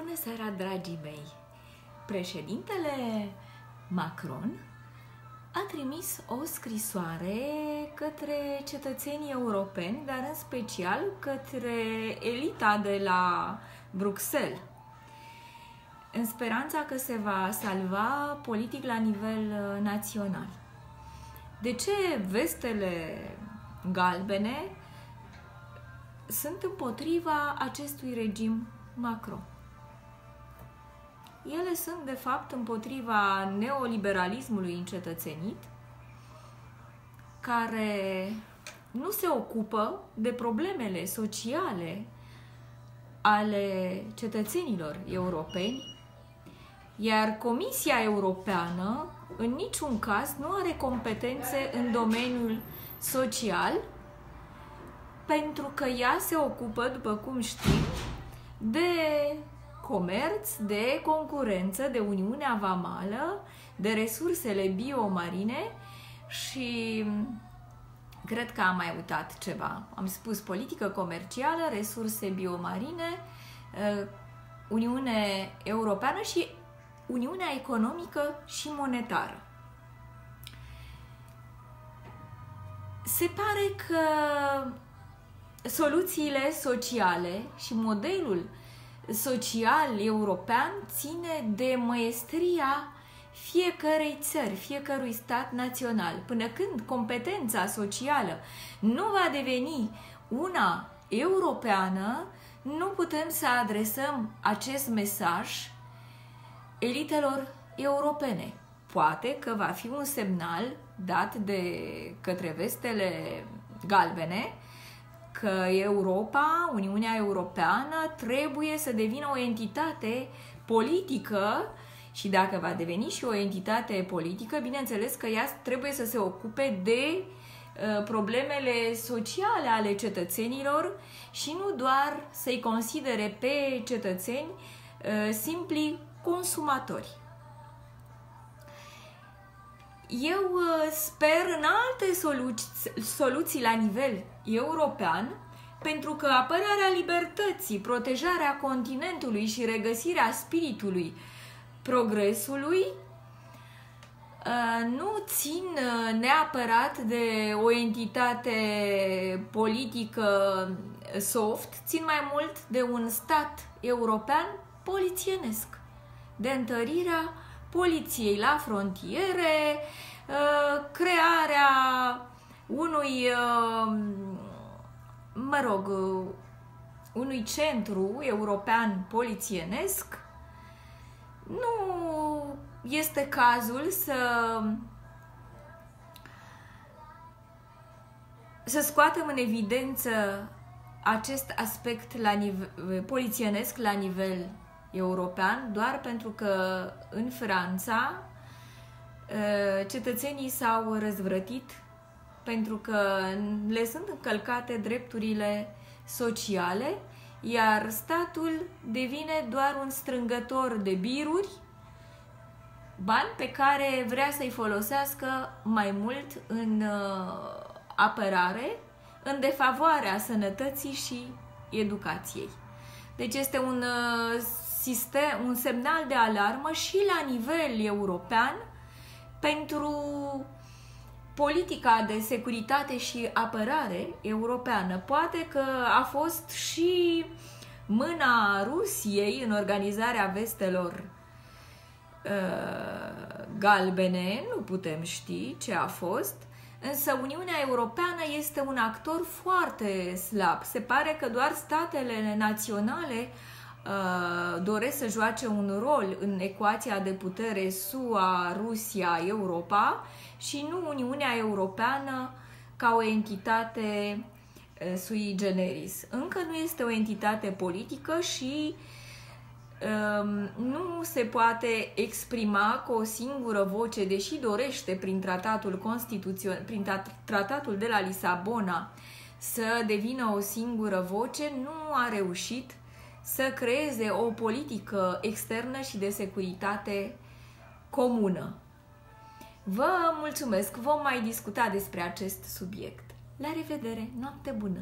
Bună seara, dragii mei! Președintele Macron a trimis o scrisoare către cetățenii europeni, dar în special către elita de la Bruxelles, în speranța că se va salva politic la nivel național. De ce vestele galbene sunt împotriva acestui regim Macron? Ele sunt, de fapt, împotriva neoliberalismului încetățenit, care nu se ocupă de problemele sociale ale cetățenilor europeni, iar Comisia Europeană, în niciun caz, nu are competențe în domeniul social, pentru că ea se ocupă, după cum știm, de comerț, de concurență, de Uniunea Vamală, de resursele biomarine și cred că am mai uitat ceva. Am spus politică comercială, resurse biomarine, Uniune Europeană și Uniunea Economică și Monetară. Se pare că soluțiile sociale și modelul social european ține de măestria fiecărei țări, fiecărui stat național. Până când competența socială nu va deveni una europeană, nu putem să adresăm acest mesaj elitelor europene. Poate că va fi un semnal dat de către vestele galbene că Europa, Uniunea Europeană, trebuie să devină o entitate politică și dacă va deveni și o entitate politică, bineînțeles că ea trebuie să se ocupe de problemele sociale ale cetățenilor și nu doar să-i considere pe cetățeni simpli consumatori. Eu sper în alte soluții la nivel european, pentru că apărarea libertății, protejarea continentului și regăsirea spiritului progresului nu țin neapărat de o entitate politică soft, țin mai mult de un stat european polițienesc, de întărirea poliției la frontiere, crearea unui, unui centru european polițienesc. Nu este cazul să scoatem în evidență acest aspect polițienesc la nivel european, doar pentru că în Franța cetățenii s-au răzvrătit pentru că le sunt încălcate drepturile sociale, iar statul devine doar un strângător de biruri, bani pe care vrea să-i folosească mai mult în apărare, în defavoarea sănătății și educației. Deci este un semnal de alarmă și la nivel european pentru politica de securitate și apărare europeană. Poate că a fost și mâna Rusiei în organizarea vestelor galbene, nu putem ști ce a fost, însă Uniunea Europeană este un actor foarte slab. Se pare că doar statele naționale doresc să joace un rol în ecuația de putere SUA, Rusia, Europa și nu Uniunea Europeană ca o entitate sui generis. Încă nu este o entitate politică și nu se poate exprima cu o singură voce, deși dorește prin tratatul de la Lisabona să devină o singură voce, nu a reușit să creeze o politică externă și de securitate comună. Vă mulțumesc, vom mai discuta despre acest subiect. La revedere, noapte bună!